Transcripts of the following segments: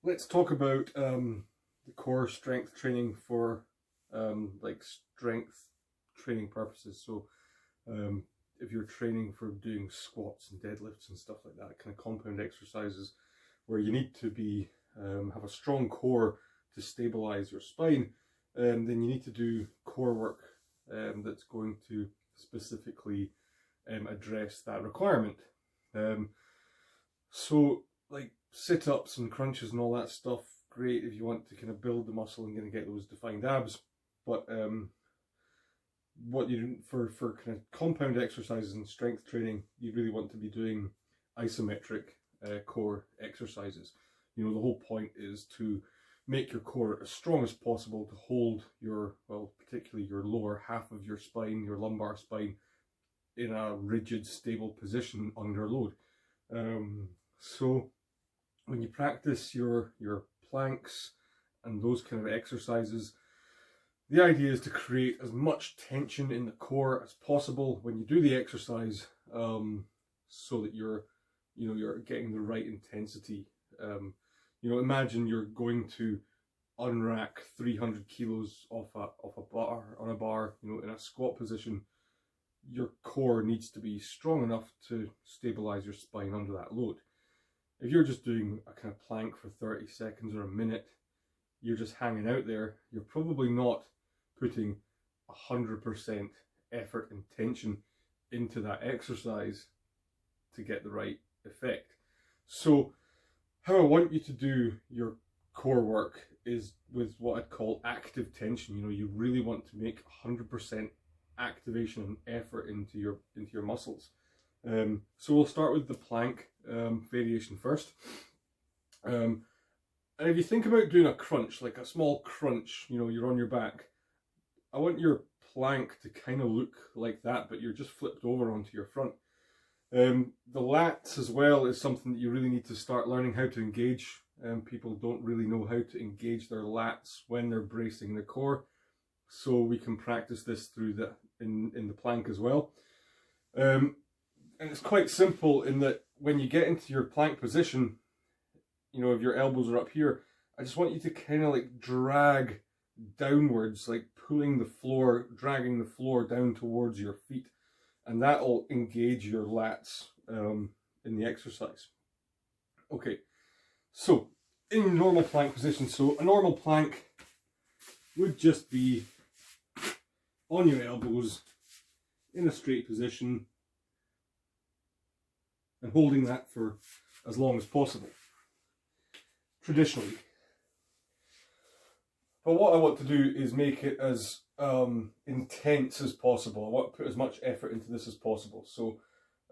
let's talk about the core strength training for like strength training purposes. So if you're training for doing squats and deadlifts and stuff like that, kind of compound exercises where you need to be have a strong core to stabilize your spine, then you need to do core work that's going to specifically address that requirement. So like sit-ups and crunches and all that stuff, great if you want to kind of build the muscle and kind of get those defined abs, but what you for kind of compound exercises and strength training, you really want to be doing isometric core exercises. You know, the whole point is to make your core as strong as possible to hold your, well, particularly your lower half of your spine, your lumbar spine, in a rigid, stable position under load. So when you practice your planks and those kind of exercises, the idea is to create as much tension in the core as possible when you do the exercise, so that you're getting the right intensity. Imagine you're going to unrack 300 kilos off a bar, in a squat position. Your core needs to be strong enough to stabilize your spine under that load. If you're just doing a kind of plank for 30 seconds or a minute, you're just hanging out there, you're probably not putting 100% effort and tension into that exercise to get the right effect. So how I want you to do your core work is with what I'd call active tension. You really want to make 100% activation and effort into your muscles. So we'll start with the plank variation first. And if you think about doing a crunch, like a small crunch, you're on your back, I want your plank to kind of look like that, but you're just flipped over onto your front. The lats as well is something that you really need to start learning how to engage. People don't really know how to engage their lats when they're bracing the core, so we can practice this through in the plank as well. And it's quite simple in that when you get into your plank position, if your elbows are up here, I just want you to kind of like drag downwards, like pulling the floor, dragging the floor down towards your feet, and that'll engage your lats in the exercise. Okay, so in normal plank position, so a normal plank would just be on your elbows in a straight position and holding that for as long as possible, traditionally. But what I want to do is make it as intense as possible. I want to put as much effort into this as possible. So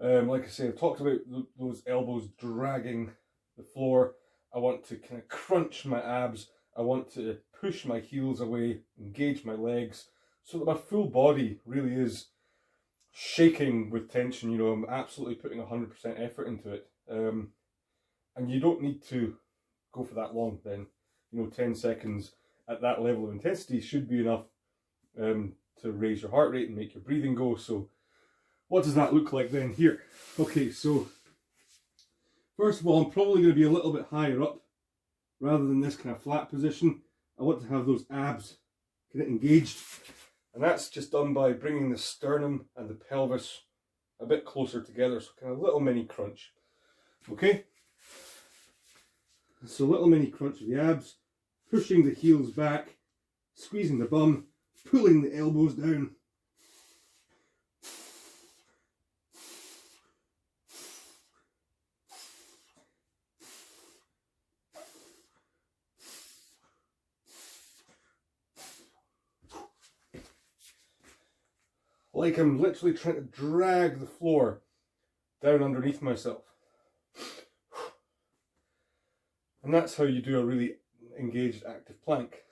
like I say, I've talked about those elbows dragging the floor. I want to kind of crunch my abs. I want to push my heels away, engage my legs, so that my full body really is shaking with tension. I'm absolutely putting 100% effort into it. And you don't need to go for that long then. 10 seconds at that level of intensity should be enough to raise your heart rate and make your breathing go. So what does that look like then here? Okay, so first of all, I'm probably going to be a little bit higher up rather than this kind of flat position. I want to have those abs kind of engaged, and that's just done by bringing the sternum and the pelvis a bit closer together, so kind of little mini crunch. Okay, so little mini crunch of the abs, pushing the heels back, squeezing the bum, pulling the elbows down. Like I'm literally trying to drag the floor down underneath myself. And that's how you do a really engaged active plank.